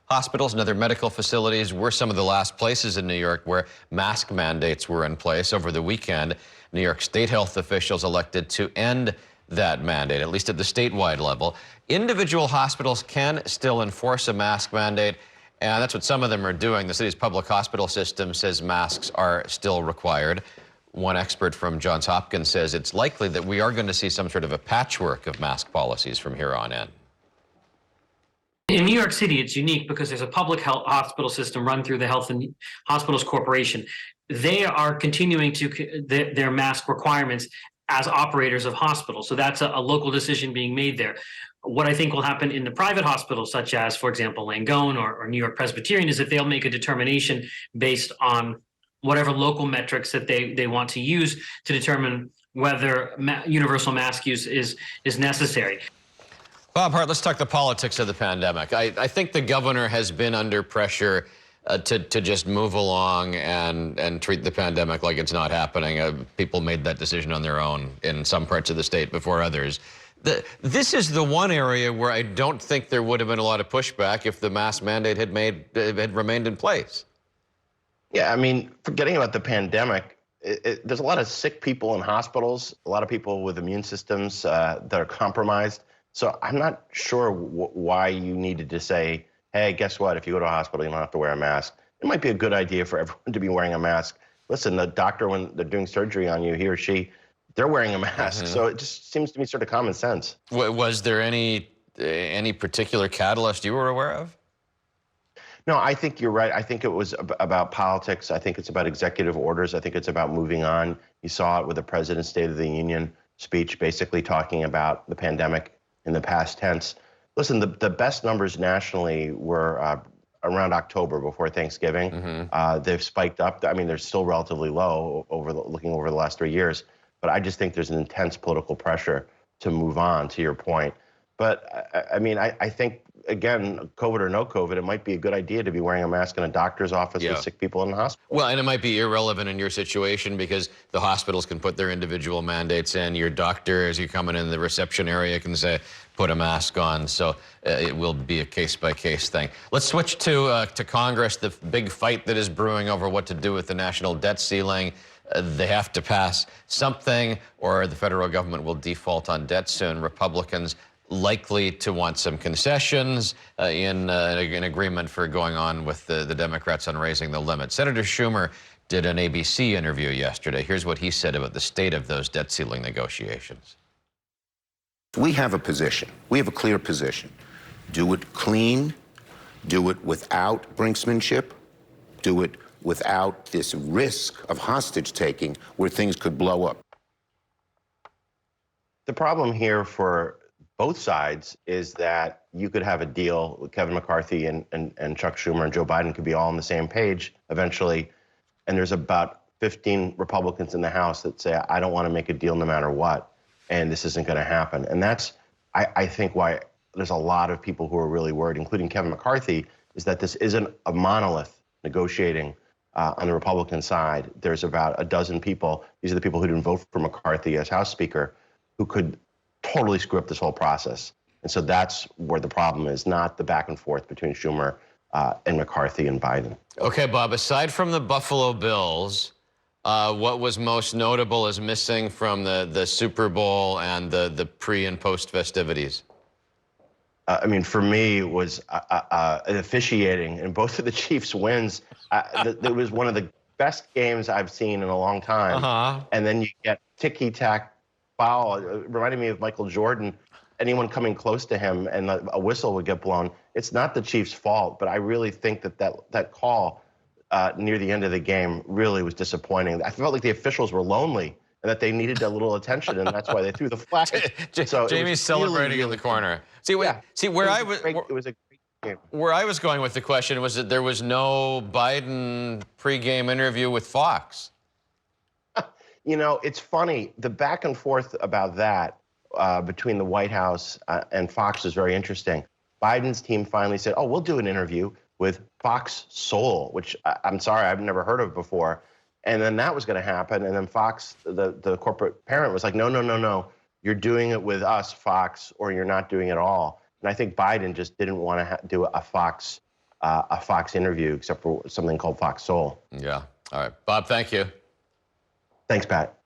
Hospitals and other medical facilities were some of the last places in New York where mask mandates were in place. Over the weekend, New York state health officials elected to end that mandate, at least at the statewide level. Individual hospitals can still enforce a mask mandate, and that's what some of them are doing. The city's public hospital system says masks are still required. One expert from Johns Hopkins says it's likely that we are going to see some sort of a patchwork of mask policies from here on in. In New York City, it's unique because there's a public health hospital system run through the Health and Hospitals Corporation. They are continuing to their mask requirements as operators of hospitals. So that's a local decision being made there. What I think will happen in the private hospitals, such as, for example, Langone or New York Presbyterian, is that they'll make a determination based on whatever local metrics that they want to use to determine whether universal mask use is necessary. Bob Hart, let's talk the politics of the pandemic. I think the governor has been under pressure to just move along and treat the pandemic like it's not happening. People made that decision on their own in some parts of the state before others. This is the one area where I don't think there would have been a lot of pushback if the mask mandate had remained in place. Yeah, I mean, forgetting about the pandemic, there's a lot of sick people in hospitals, a lot of people with immune systems that are compromised. So I'm not sure why you needed to say, hey, guess what? If you go to a hospital, you don't have to wear a mask. It might be a good idea for everyone to be wearing a mask. Listen, the doctor, when they're doing surgery on you, he or she, they're wearing a mask. So it just seems to me sort of common sense. Was there any particular catalyst you were aware of? No, I think you're right. I think it was about politics. I think it's about executive orders. I think it's about moving on. You saw it with the President's State of the Union speech, basically talking about the pandemic in the past tense. Listen, the best numbers nationally were around October, before Thanksgiving. They've spiked up. I mean, they're still relatively low looking over the last 3 years. But I just think there's an intense political pressure to move on, to your point. But I mean, I think, again, COVID or no COVID, it might be a good idea to be wearing a mask in a doctor's office with sick people in the hospital. Well, and it might be irrelevant in your situation because the hospitals can put their individual mandates in. Your doctor, as you're coming in the reception area, can say, put a mask on. So it will be a case-by-case thing. Let's switch to Congress, the big fight that is brewing over what to do with the national debt ceiling. They have to pass something or the federal government will default on debt soon. Republicans likely to want some concessions in agreement for going on with the Democrats on raising the limit. Senator Schumer did an ABC interview yesterday. Here's what he said about the state of those debt ceiling negotiations. We have a position. We have a clear position. Do it clean. Do it without brinksmanship. Do it without this risk of hostage-taking where things could blow up. The problem here for both sides is that you could have a deal with Kevin McCarthy and Chuck Schumer and Joe Biden could be all on the same page eventually. And there's about 15 Republicans in the House that say, I don't want to make a deal no matter what, and this isn't going to happen. And that's, I think, why there's a lot of people who are really worried, including Kevin McCarthy, is that this isn't a monolith negotiating on the Republican side. There's about a dozen people, these are the people who didn't vote for McCarthy as House Speaker, who could totally screw up this whole process. And so that's where the problem is, not the back and forth between Schumer and McCarthy and Biden. Okay, Bob, aside from the Buffalo Bills, what was most notable as missing from the Super Bowl and the pre and post festivities? I mean, for me, it was officiating in both of the Chiefs' wins. It was one of the best games I've seen in a long time. And then you get ticky-tack foul. It reminded me of Michael Jordan. Anyone coming close to him and a whistle would get blown. It's not the Chiefs' fault, but I really think that call near the end of the game really was disappointing. I felt like the officials were lonely and that they needed a little attention, and that's why they threw the flag. So Jamie's celebrating in the corner. See, where I was, it was a great game. Where I was going with the question was that there was no Biden pregame interview with Fox. You know, it's funny. The back and forth about that between the White House and Fox is very interesting. Biden's team finally said, oh, we'll do an interview with Fox Soul, which I'm sorry, I've never heard of before. And then that was going to happen. And then Fox, the corporate parent, was like, no, no, no, no. You're doing it with us, Fox, or you're not doing it at all. And I think Biden just didn't want to do a Fox a Fox interview, except for something called Fox Soul. Yeah. All right. Bob, thank you. Thanks, Pat.